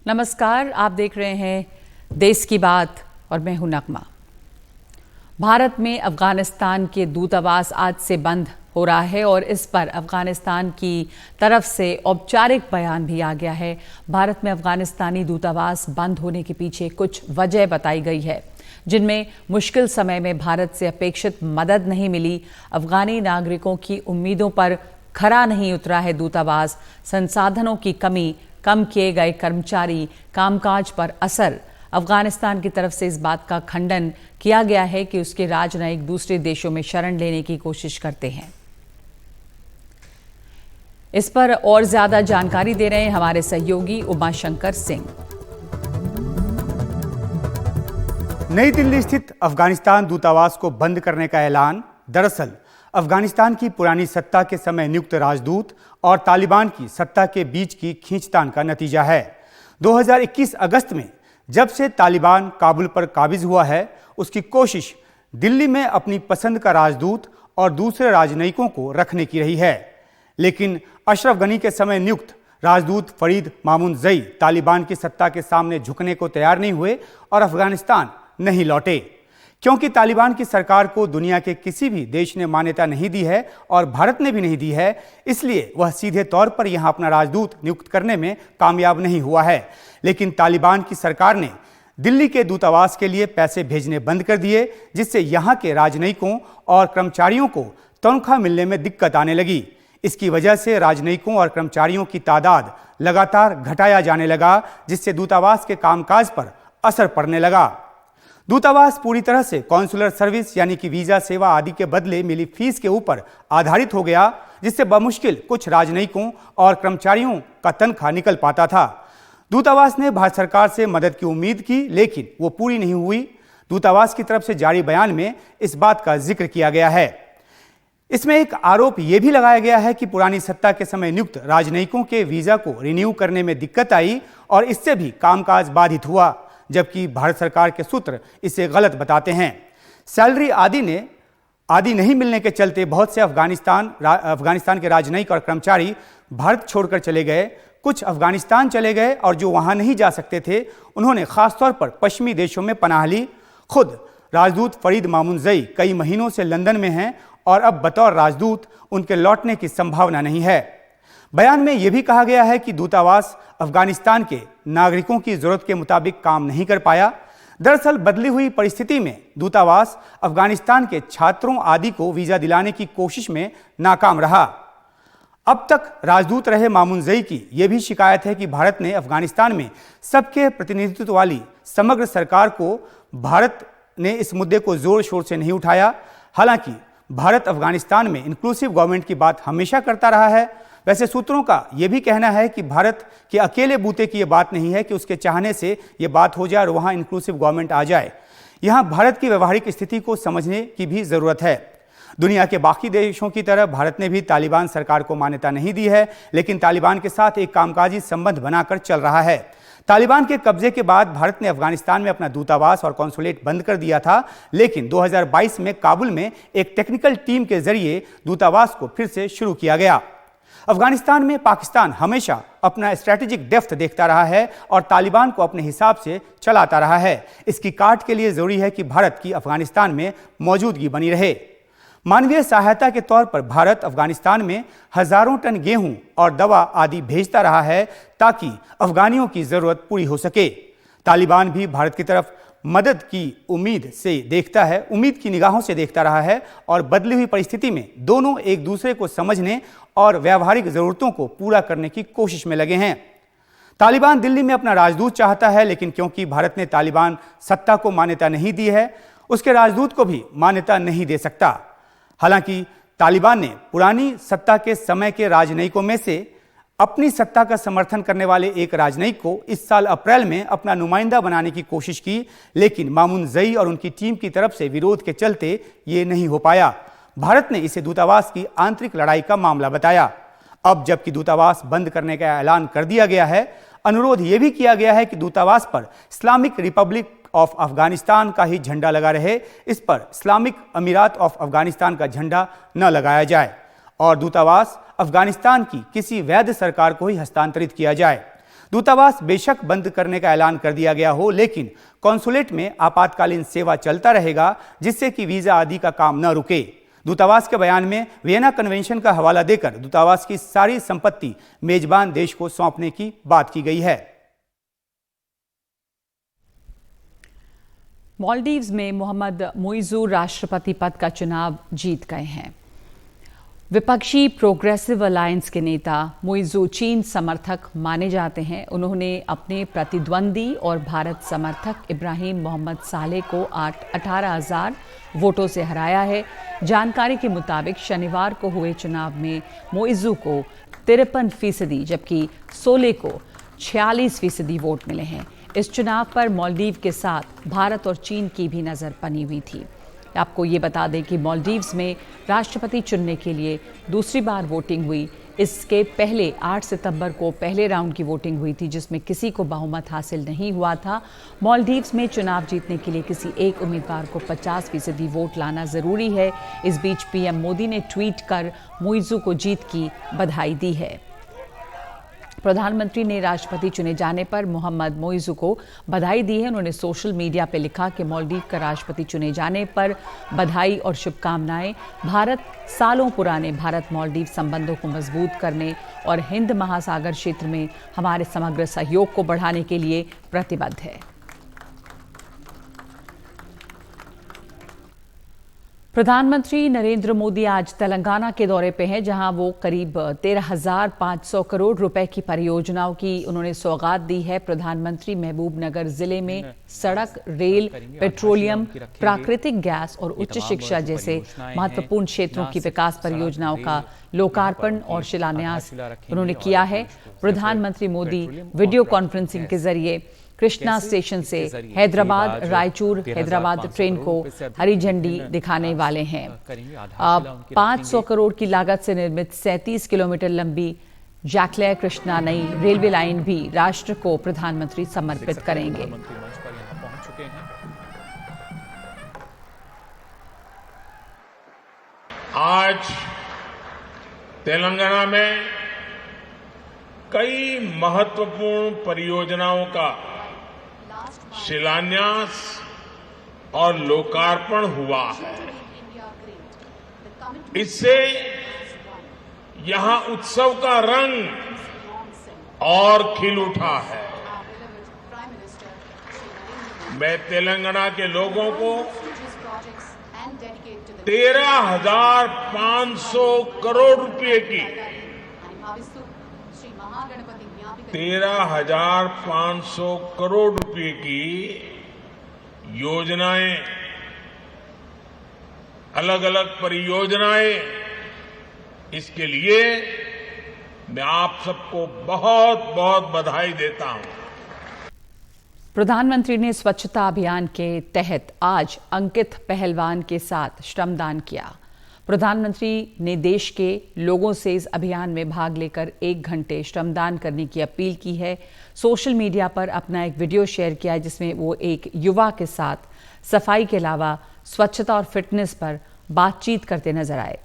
नमस्कार, आप देख रहे हैं देश की बात और मैं हूं नगमा। भारत में अफगानिस्तान के दूतावास आज से बंद हो रहा है और इस पर अफगानिस्तान की तरफ से औपचारिक बयान भी आ गया है। भारत में अफगानिस्तानी दूतावास बंद होने के पीछे कुछ वजह बताई गई है, जिनमें मुश्किल समय में भारत से अपेक्षित मदद नहीं मिली, अफगानी नागरिकों की उम्मीदों पर खरा नहीं उतरा है दूतावास, संसाधनों की कमी, कम किए गए कर्मचारी, कामकाज पर असर। अफगानिस्तान की तरफ से इस बात का खंडन किया गया है कि उसके राजनयिक दूसरे देशों में शरण लेने की कोशिश करते हैं। इस पर और ज्यादा जानकारी दे रहे हैं हमारे सहयोगी उमाशंकर सिंह। नई दिल्ली स्थित अफगानिस्तान दूतावास को बंद करने का ऐलान दरअसल अफगानिस्तान की पुरानी सत्ता के समय नियुक्त राजदूत और तालिबान की सत्ता के बीच की खींचतान का नतीजा है। 2021 अगस्त में जब से तालिबान काबुल पर काबिज हुआ है, उसकी कोशिश दिल्ली में अपनी पसंद का राजदूत और दूसरे राजनयिकों को रखने की रही है। लेकिन अशरफ गनी के समय नियुक्त राजदूत फरीद मामूनजई तालिबान की सत्ता के सामने झुकने को तैयार नहीं हुए और अफगानिस्तान नहीं लौटे। क्योंकि तालिबान की सरकार को दुनिया के किसी भी देश ने मान्यता नहीं दी है और भारत ने भी नहीं दी है, इसलिए वह सीधे तौर पर यहां अपना राजदूत नियुक्त करने में कामयाब नहीं हुआ है। लेकिन तालिबान की सरकार ने दिल्ली के दूतावास के लिए पैसे भेजने बंद कर दिए, जिससे यहां के राजनयिकों और कर्मचारियों को तनख्वाह मिलने में दिक्कत आने लगी। इसकी वजह से राजनयिकों और कर्मचारियों की तादाद लगातार घटाया जाने लगा, जिससे दूतावास के कामकाज पर असर पड़ने लगा। दूतावास पूरी तरह से कॉन्सुलर सर्विस यानी कि वीजा सेवा आदि के बदले मिली फीस के ऊपर आधारित हो गया, जिससे बमुश्किल कुछ राजनयिकों और कर्मचारियों का तनख्वाह निकल पाता था। दूतावास ने भारत सरकार से मदद की उम्मीद की, लेकिन वो पूरी नहीं हुई। दूतावास की तरफ से जारी बयान में इस बात का जिक्र किया गया है। इसमें एक आरोप यह भी लगाया गया है कि पुरानी सत्ता के समय नियुक्त राजनयिकों के वीजा को रिन्यू करने में दिक्कत आई और इससे भी कामकाज बाधित हुआ, जबकि भारत सरकार के सूत्र इसे गलत बताते हैं। सैलरी आदि नहीं मिलने के चलते बहुत से अफगानिस्तान के राजनयिक और कर्मचारी भारत छोड़कर चले गए। कुछ अफगानिस्तान चले गए और जो वहां नहीं जा सकते थे, उन्होंने खासतौर पर पश्चिमी देशों में पनाह ली। खुद राजदूत फरीद मामूनजई कई महीनों से लंदन में हैं और अब बतौर राजदूत उनके लौटने की संभावना नहीं है। बयान में यह भी कहा गया है कि दूतावास अफगानिस्तान के नागरिकों की जरूरत के मुताबिक काम नहीं कर पाया। दरअसल बदली हुई परिस्थिति में दूतावास अफगानिस्तान के छात्रों आदि को वीजा दिलाने की कोशिश में नाकाम रहा। अब तक राजदूत रहे मामूनजई की यह भी शिकायत है कि भारत ने अफगानिस्तान में सबके प्रतिनिधित्व वाली समग्र सरकार को भारत ने इस मुद्दे को जोर शोर से नहीं उठाया। हालांकि भारत अफगानिस्तान में इंक्लूसिव गवर्नमेंट की बात हमेशा करता रहा है। वैसे सूत्रों का यह भी कहना है कि भारत के अकेले बूते की यह बात नहीं है कि उसके चाहने से यह बात हो जाए और वहां इंक्लूसिव गवर्नमेंट आ जाए। यहां भारत की व्यवहारिक स्थिति को समझने की भी जरूरत है। दुनिया के बाकी देशों की तरह भारत ने भी तालिबान सरकार को मान्यता नहीं दी है, लेकिन तालिबान के साथ एक कामकाजी संबंध बनाकर चल रहा है। तालिबान के कब्जे के बाद भारत ने अफगानिस्तान में अपना दूतावास और कॉन्सुलेट बंद कर दिया था, लेकिन 2022 में काबुल में एक टेक्निकल टीम के जरिए दूतावास को फिर से शुरू किया गया। अफगानिस्तान में पाकिस्तान हमेशा अपना स्ट्रैटेजिक डेप्थ देखता रहा है और तालिबान को अपने हिसाब से चलाता रहा है। इसकी काट के लिए जरूरी है कि भारत की अफगानिस्तान में मौजूदगी बनी रहे। मानवीय सहायता के तौर पर भारत अफगानिस्तान में हजारों टन गेहूं और दवा आदि भेजता रहा है ताकि अफगानियों की जरूरत पूरी हो सके। तालिबान भी भारत की तरफ मदद की उम्मीद की निगाहों से देखता रहा है और बदली हुई परिस्थिति में दोनों एक दूसरे को समझने और व्यावहारिक जरूरतों को पूरा करने की कोशिश में लगे हैं। तालिबान दिल्ली में अपना राजदूत चाहता है, लेकिन क्योंकि भारत ने तालिबान सत्ता को मान्यता नहीं दी है, उसके राजदूत को भी मान्यता नहीं दे सकता। हालांकि तालिबान ने पुरानी सत्ता के समय के राजनयिकों में से अपनी सत्ता का समर्थन करने वाले एक राजनयिक को इस साल अप्रैल में अपना नुमाइंदा बनाने की कोशिश की, लेकिन मामूनजई और उनकी टीम की तरफ से विरोध के चलते ये नहीं हो पाया। भारत ने इसे दूतावास की आंतरिक लड़ाई का मामला बताया। अब जबकि दूतावास बंद करने का ऐलान कर दिया गया है, अनुरोध यह भी किया गया है कि दूतावास पर इस्लामिक रिपब्लिक ऑफ अफगानिस्तान का ही झंडा लगा रहे, इस पर इस्लामिक अमीरात ऑफ अफगानिस्तान का झंडा न लगाया जाए और दूतावास अफगानिस्तान की किसी वैध सरकार को ही हस्तांतरित किया जाए। दूतावास बेशक बंद करने का ऐलान कर दिया गया हो, लेकिन कॉन्सुलेट में आपातकालीन सेवा चलता रहेगा, जिससे कि वीजा आदि का काम न रुके। दूतावास के बयान में वियना कन्वेंशन का हवाला देकर दूतावास की सारी संपत्ति मेजबान देश को सौंपने की बात की गई है। मालदीव्स में मोहम्मद मुइज़ू राष्ट्रपति पद का चुनाव जीत गए हैं। विपक्षी प्रोग्रेसिव अलायंस के नेता मुइज़ू चीन समर्थक माने जाते हैं। उन्होंने अपने प्रतिद्वंदी और भारत समर्थक इब्राहिम मोहम्मद सालेह को 18,000 वोटों से हराया है। जानकारी के मुताबिक शनिवार को हुए चुनाव में मुइज़ू को 53%, जबकि सोलेह को 46% वोट मिले हैं। इस चुनाव पर मालदीव के साथ भारत और चीन की भी नज़र बनी हुई थी। आपको ये बता दें कि मालदीव्स में राष्ट्रपति चुनने के लिए दूसरी बार वोटिंग हुई। इसके पहले 8 सितंबर को पहले राउंड की वोटिंग हुई थी, जिसमें किसी को बहुमत हासिल नहीं हुआ था। मालदीव्स में चुनाव जीतने के लिए किसी एक उम्मीदवार को 50% वोट लाना ज़रूरी है। इस बीच पीएम मोदी ने ट्वीट कर मुइज़ू को जीत की बधाई दी है। प्रधानमंत्री ने राष्ट्रपति चुने जाने पर मोहम्मद मुइज़ू को बधाई दी है। उन्होंने सोशल मीडिया पर लिखा कि मालदीव का राष्ट्रपति चुने जाने पर बधाई और शुभकामनाएं। भारत सालों पुराने भारत मालदीव संबंधों को मजबूत करने और हिंद महासागर क्षेत्र में हमारे समग्र सहयोग को बढ़ाने के लिए प्रतिबद्ध है। प्रधानमंत्री नरेंद्र मोदी आज तेलंगाना के दौरे पे हैं, जहां वो करीब 13,500 करोड़ रुपए की परियोजनाओं की उन्होंने सौगात दी है। प्रधानमंत्री महबूबनगर जिले में सड़क, रेल, पेट्रोलियम, प्राकृतिक गैस और उच्च शिक्षा जैसे महत्वपूर्ण क्षेत्रों की विकास परियोजनाओं का लोकार्पण और शिलान्यास उन्होंने किया है। प्रधानमंत्री मोदी वीडियो कॉन्फ्रेंसिंग के जरिए कृष्णा स्टेशन से हैदराबाद रायचूर हैदराबाद ट्रेन को हरी झंडी दिखाने वाले हैं। 500 करोड़ की लागत से निर्मित 37 किलोमीटर लंबी जैकले कृष्णा नई रेलवे लाइन भी राष्ट्र को प्रधानमंत्री समर्पित करेंगे। आज तेलंगाना में कई महत्वपूर्ण परियोजनाओं का शिलान्यास और लोकार्पण हुआ है। इससे यहां उत्सव का रंग और खिल उठा है। मैं तेलंगाना के लोगों को 13,500 करोड़ रुपए की 13,500 करोड़ रुपए की योजनाएं, अलग अलग परियोजनाएं, इसके लिए मैं आप सबको बहुत बहुत बधाई देता हूं। प्रधानमंत्री ने स्वच्छता अभियान के तहत आज अंकित पहलवान के साथ श्रमदान किया। प्रधानमंत्री ने देश के लोगों से इस अभियान में भाग लेकर 1 घंटे श्रमदान करने की अपील की है। सोशल मीडिया पर अपना एक वीडियो शेयर किया है, जिसमें वो एक युवा के साथ सफाई के अलावा स्वच्छता और फिटनेस पर बातचीत करते नजर आए।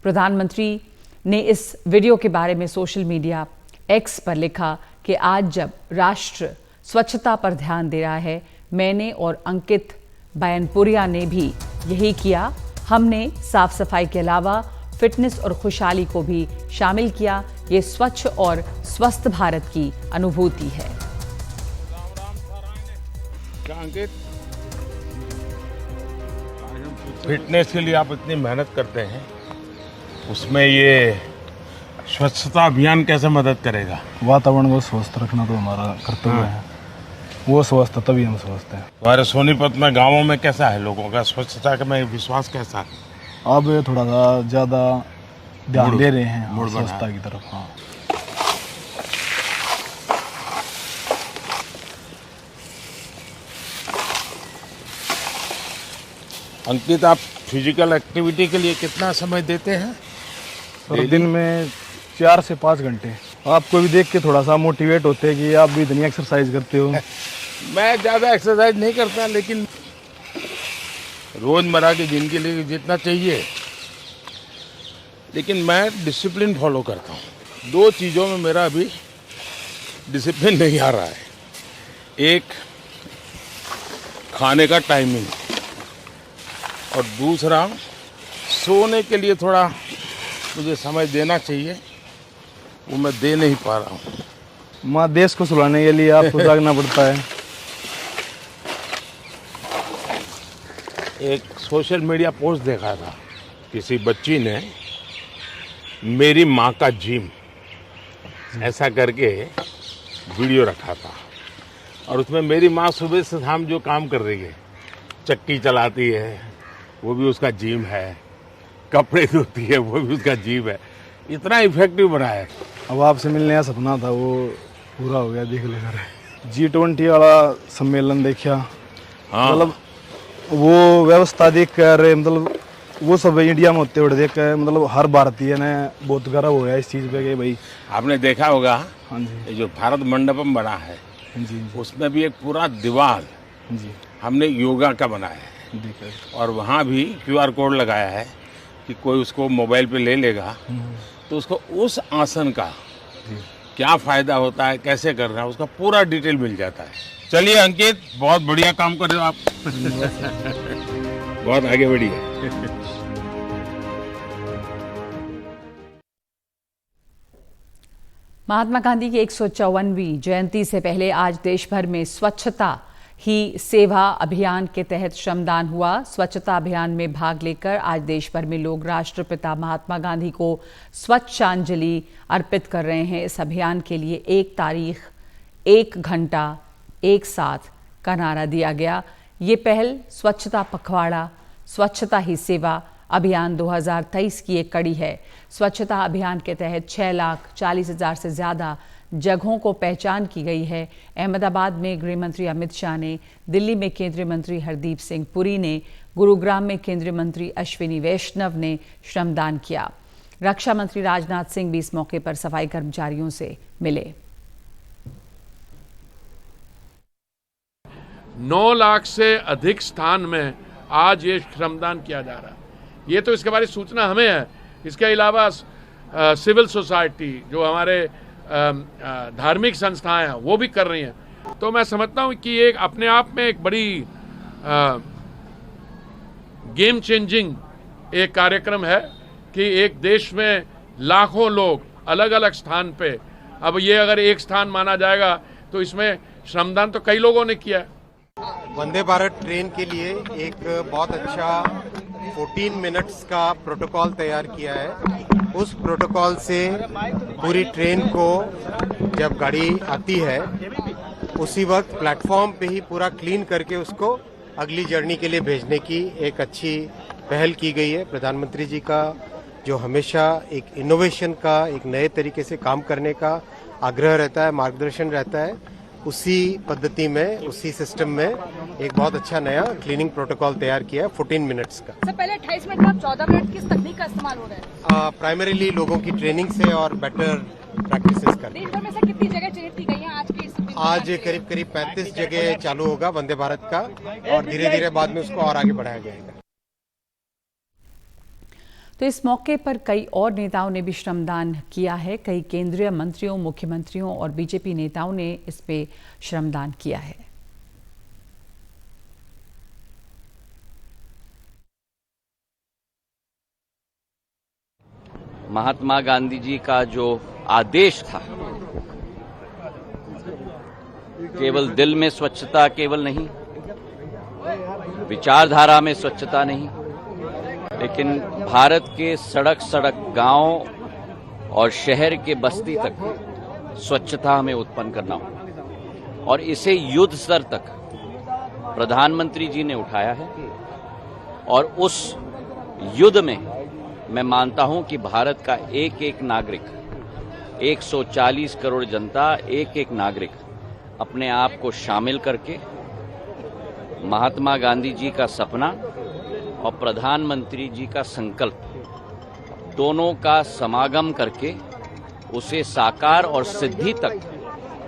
प्रधानमंत्री ने इस वीडियो के बारे में सोशल मीडिया एक्स पर लिखा कि आज जब राष्ट्र स्वच्छता पर ध्यान दे रहा है, मैंने और अंकित बयानपुरिया ने भी यही किया। हमने साफ सफाई के अलावा फिटनेस और खुशहाली को भी शामिल किया। ये स्वच्छ और स्वस्थ भारत की अनुभूति है। अंकित, फिटनेस के लिए आप इतनी मेहनत करते हैं, उसमें ये स्वच्छता अभियान कैसे मदद करेगा? वातावरण को स्वस्थ रखना तो हमारा कर्तव्य है। वो स्वस्थ तभी हम स्वस्थ हैं। हमारे सोनीपत में गांवों में कैसा है लोगों का स्वच्छता में विश्वास कैसा है? अब थोड़ा सा ज्यादा ध्यान दे रहे हैं स्वच्छता की तरफ। हाँ, अंकित, आप फिजिकल एक्टिविटी के लिए कितना समय देते हैं? और दिन में 4 से 5 घंटे। आपको भी देख के थोड़ा सा मोटिवेट होते हैं कि आप भी इतनी एक्सरसाइज करते हो। मैं ज़्यादा एक्सरसाइज नहीं करता, लेकिन रोज़मर्रा की जिंदगी के लिए जितना चाहिए, लेकिन मैं डिसिप्लिन फॉलो करता हूँ। 2 चीज़ों में मेरा अभी डिसिप्लिन नहीं आ रहा है। एक खाने का टाइमिंग और दूसरा सोने के लिए थोड़ा मुझे समय देना चाहिए, वो मैं दे नहीं पा रहा हूँ। माँ, देश को सुलाने के लिए आपको जागना पड़ता है। एक सोशल मीडिया पोस्ट देखा था, किसी बच्ची ने मेरी माँ का जिम ऐसा करके वीडियो रखा था, और उसमें मेरी माँ सुबह से शाम जो काम कर रही है, चक्की चलाती है, वो भी उसका जिम है, कपड़े धोती है, वो भी उसका जिम है। इतना इफेक्टिव बनाया है। अब आपसे मिलने का सपना था, वो पूरा हो गया। देख लेकर G20 वाला सम्मेलन देखा। हाँ, मतलब वो व्यवस्था देख कर, मतलब वो सब इंडिया में होते हुए देख कर, मतलब हर भारतीय ने बहुत गर्व होया इस चीज़ पे कि भाई। आपने देखा होगा, हाँ जी, ये जो भारत मंडपम बना है, जी, उसमें भी एक पूरा दीवार जी, हमने योगा का बनाया है, देखा। और वहाँ भी QR कोड लगाया है कि कोई उसको मोबाइल पे ले लेगा तो उसको उस आसन का क्या फायदा होता है, कैसे करना है, उसका पूरा डिटेल मिल जाता है। चलिए अंकित, बहुत बढ़िया काम कर रहे हो आप। बहुत आगे बढ़िए। महात्मा गांधी की 154वीं जयंती से पहले आज देश भर में स्वच्छता ही सेवा अभियान के तहत श्रमदान हुआ। स्वच्छता अभियान में भाग लेकर आज देश भर में लोग राष्ट्रपिता महात्मा गांधी को स्वच्छांजलि अर्पित कर रहे हैं। इस अभियान के लिए 1 तारीख 1 घंटा 1 साथ का नारा दिया गया। ये पहल स्वच्छता पखवाड़ा स्वच्छता ही सेवा अभियान 2023 की एक कड़ी है। स्वच्छता अभियान के तहत 6,40,000 से ज़्यादा जगहों को पहचान की गई है। अहमदाबाद में गृह मंत्री अमित शाह ने, दिल्ली में केंद्रीय मंत्री हरदीप सिंह पुरी ने, गुरुग्राम में केंद्रीय मंत्री अश्विनी वैष्णव ने श्रमदान किया। रक्षा मंत्री राजनाथ सिंह भी इस मौके पर सफाई कर्मचारियों से मिले। 9 लाख से अधिक स्थान में आज ये श्रमदान किया जा रहा है। ये तो इसके बारे में सूचना हमें है। इसके अलावा सिविल सोसाइटी, जो हमारे धार्मिक संस्थाएं हैं, वो भी कर रही हैं। तो मैं समझता हूं कि एक अपने आप में एक बड़ी गेम चेंजिंग एक कार्यक्रम है कि एक देश में लाखों लोग अलग अलग स्थान पे, अब ये अगर एक स्थान माना जाएगा तो इसमें श्रमदान तो कई लोगों ने किया है। वंदे भारत ट्रेन के लिए एक बहुत अच्छा 14 मिनट्स का प्रोटोकॉल तैयार किया है। उस प्रोटोकॉल से पूरी ट्रेन को जब गाड़ी आती है उसी वक्त प्लेटफॉर्म पे ही पूरा क्लीन करके उसको अगली जर्नी के लिए भेजने की एक अच्छी पहल की गई है। प्रधानमंत्री जी का जो हमेशा एक इनोवेशन का, एक नए तरीके से काम करने का आग्रह रहता है, मार्गदर्शन रहता है, उसी पद्धति में, उसी सिस्टम में एक बहुत अच्छा नया क्लीनिंग प्रोटोकॉल तैयार किया है 14 मिनट्स का। सर, पहले 28 मिनट में 14 मिनट किस तकनीक का इस्तेमाल हो रहा है? प्राइमरीली लोगों की ट्रेनिंग से और बेटर प्रैक्टिसेस कर। देश भर में से कितनी जगह चयनित की गई हैं आज के इस? आज करीब 35 जगह चालू होगा वंदे भारत का, और धीरे धीरे बाद में उसको और आगे बढ़ाया जाएगा। तो इस मौके पर कई और नेताओं ने भी श्रमदान किया है। कई केंद्रीय मंत्रियों, मुख्यमंत्रियों और बीजेपी नेताओं ने इस पे श्रमदान किया है। महात्मा गांधी जी का जो आदेश था, केवल दिल में स्वच्छता केवल नहीं, विचारधारा में स्वच्छता नहीं, लेकिन भारत के सड़क सड़क, गांव और शहर के बस्ती तक स्वच्छता हमें उत्पन्न करना होगा। और इसे युद्ध स्तर तक प्रधानमंत्री जी ने उठाया है, और उस युद्ध में मैं मानता हूं कि भारत का एक एक नागरिक, 140 करोड़ जनता, एक एक नागरिक अपने आप को शामिल करके महात्मा गांधी जी का सपना और प्रधानमंत्री जी का संकल्प, दोनों का समागम करके उसे साकार और सिद्धि तक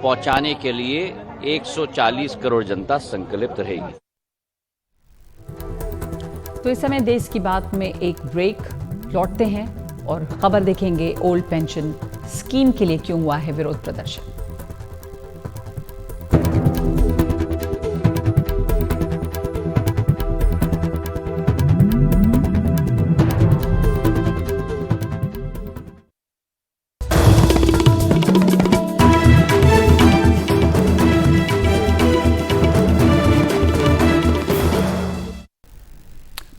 पहुंचाने के लिए 140 करोड़ जनता संकल्पित रहेगी। तो इस समय देश की बात में एक ब्रेक, लौटते हैं और खबर देखेंगे ओल्ड पेंशन स्कीम के लिए क्यों हुआ है विरोध प्रदर्शन।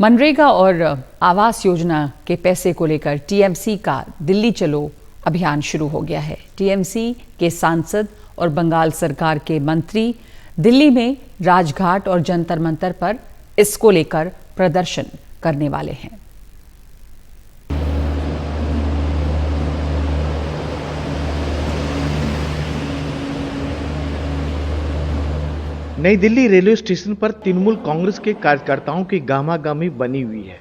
मनरेगा और आवास योजना के पैसे को लेकर टीएमसी का दिल्ली चलो अभियान शुरू हो गया है। टीएमसी के सांसद और बंगाल सरकार के मंत्री दिल्ली में राजघाट और जंतर मंतर पर इसको लेकर प्रदर्शन करने वाले हैं। नई दिल्ली रेलवे स्टेशन पर तृणमूल कांग्रेस के कार्यकर्ताओं की गामागामी बनी हुई है।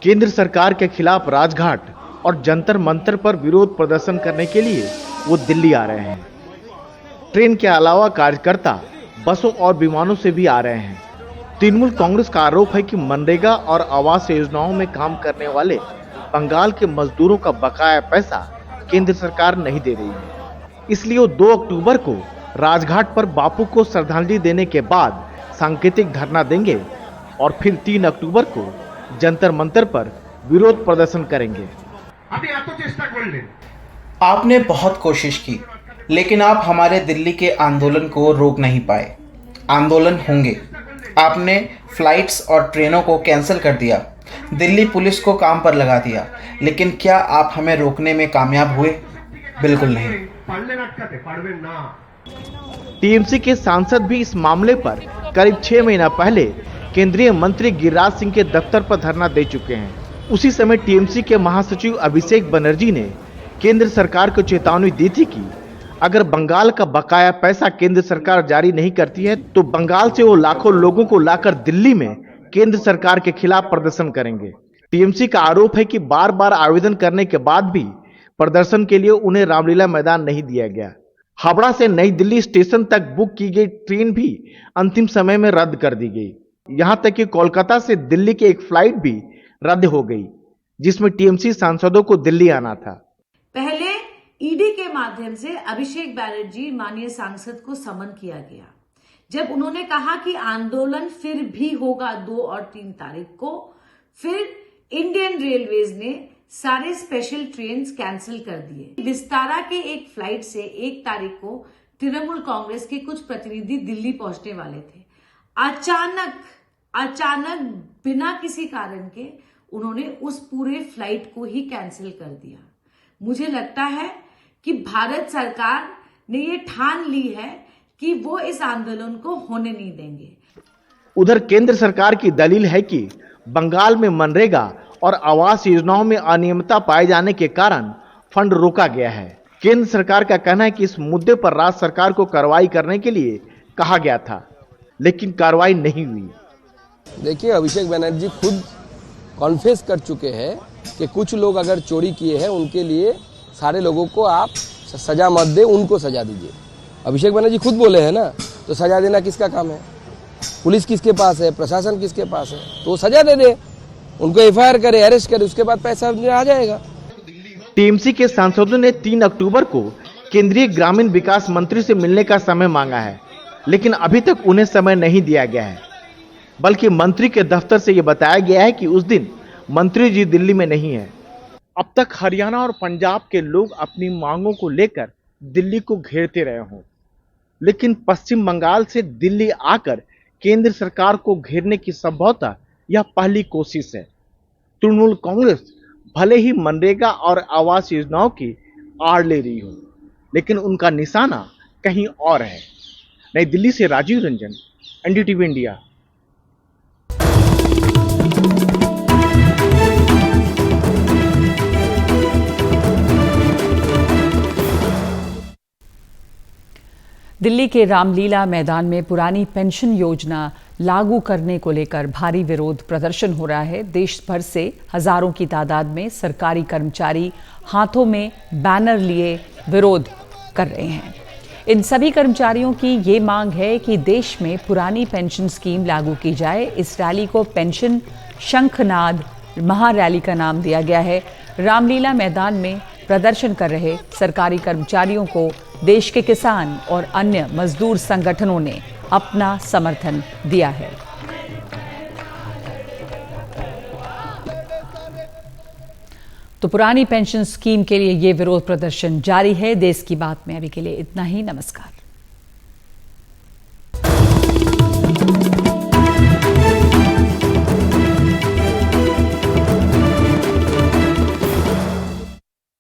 केंद्र सरकार के खिलाफ राजघाट और जंतर मंतर पर विरोध प्रदर्शन करने के लिए वो दिल्ली आ रहे हैं। ट्रेन के अलावा कार्यकर्ता बसों और विमानों से भी आ रहे हैं। तृणमूल कांग्रेस का आरोप है कि मनरेगा और आवास योजनाओं में काम करने वाले बंगाल के मजदूरों का बकाया पैसा केंद्र सरकार नहीं दे रही है। इसलिए वो 2 अक्टूबर को राजघाट पर बापू को श्रद्धांजलि देने के बाद सांकेतिक धरना देंगे और फिर 3 अक्टूबर को जंतर मंतर पर विरोध प्रदर्शन करेंगे। आपने बहुत कोशिश की, लेकिन आप हमारे दिल्ली के आंदोलन को रोक नहीं पाए। आंदोलन होंगे। आपने फ्लाइट्स और ट्रेनों को कैंसिल कर दिया, दिल्ली पुलिस को काम पर लगा दिया, लेकिन क्या आप हमें रोकने में कामयाब हुए? बिल्कुल नहीं। टीएमसी के सांसद भी इस मामले पर करीब 6 महीना पहले केंद्रीय मंत्री गिरिराज सिंह के दफ्तर पर धरना दे चुके हैं। उसी समय टीएमसी के महासचिव अभिषेक बनर्जी ने केंद्र सरकार को चेतावनी दी थी कि अगर बंगाल का बकाया पैसा केंद्र सरकार जारी नहीं करती है तो बंगाल से वो लाखों लोगों को लाकर दिल्ली में केंद्र सरकार के खिलाफ प्रदर्शन करेंगे। टीएमसी का आरोप है कि बार बार आवेदन करने के बाद भी प्रदर्शन के लिए उन्हें रामलीला मैदान नहीं दिया गया। हावड़ा से नई दिल्ली स्टेशन तक बुक की गई ट्रेन भी अंतिम समय में रद्द कर दी गई। यहां तक कि कोलकाता से दिल्ली की एक फ्लाइट भी रद्द हो गई, जिसमें टीएमसी सांसदों को दिल्ली आना था। पहले ईडी के माध्यम से अभिषेक बैनर्जी माननीय सांसद को समन किया गया। जब उन्होंने कहा कि आंदोलन फिर भी होगा 2 और 3 तारीख को, फिर इंडियन रेलवेज ने सारे स्पेशल ट्रेन्स कैंसिल कर दिए। विस्तारा के एक फ्लाइट से 1 तारीख को तृणमूल कांग्रेस के कुछ प्रतिनिधि दिल्ली पहुंचने वाले थे। अचानक बिना किसी कारण के उन्होंने उस पूरे फ्लाइट को ही कैंसिल कर दिया। मुझे लगता है कि भारत सरकार ने ये ठान ली है कि वो इस आंदोलन को होने नहीं देंगे। उधर केंद्र सरकार की दलील है कि बंगाल में मनरेगा और आवास योजनाओं में अनियमितता पाए जाने के कारण फंड रोका गया है। केंद्र सरकार का कहना है कि इस मुद्दे पर राज्य सरकार को कार्रवाई करने के लिए कहा गया था, लेकिन कार्रवाई नहीं हुई। देखिए, अभिषेक बनर्जी खुद कॉन्फेस कर चुके हैं कि कुछ लोग अगर चोरी किए हैं उनके लिए सारे लोगों को आप सजा मत दे, उनको सजा दीजिए। अभिषेक बनर्जी खुद बोले हैं ना, तो सजा देना किसका काम है? पुलिस किसके पास है? प्रशासन किसके पास है? तो वो सजा दे दे, उनको एफआईआर करे, अरेस्ट करे, उसके बाद पैसा आ जाएगा। टीएमसी के सांसदों ने 3 अक्टूबर को केंद्रीय ग्रामीण विकास मंत्री से मिलने का समय मांगा है, लेकिन अभी तक उन्हें समय नहीं दिया गया है। बल्कि मंत्री के दफ्तर से यह बताया गया है कि उस दिन मंत्री जी दिल्ली में नहीं है। अब तक हरियाणा और पंजाब के लोग अपनी मांगों को लेकर दिल्ली को घेरते रहे हों, लेकिन पश्चिम बंगाल से दिल्ली आकर केंद्र सरकार को घेरने की संभवतः यह पहली कोशिश है। तृणमूल कांग्रेस भले ही मनरेगा और आवास योजनाओं की आड़ ले रही हो, लेकिन उनका निशाना कहीं और है। नई दिल्ली से राजीव रंजन, एनडीटीवी इंडिया। दिल्ली के रामलीला मैदान में पुरानी पेंशन योजना लागू करने को लेकर भारी विरोध प्रदर्शन हो रहा है। देश भर से हजारों की तादाद में सरकारी कर्मचारी हाथों में बैनर लिए विरोध कर रहे हैं। इन सभी कर्मचारियों की ये मांग है कि देश में पुरानी पेंशन स्कीम लागू की जाए। इस रैली को पेंशन शंखनाद महारैली का नाम दिया गया है। रामलीला मैदान में प्रदर्शन कर रहे सरकारी कर्मचारियों को देश के किसान और अन्य मजदूर संगठनों ने अपना समर्थन दिया है। तो पुरानी पेंशन स्कीम के लिए ये विरोध प्रदर्शन जारी है। देश की बात में अभी के लिए इतना ही। नमस्कार।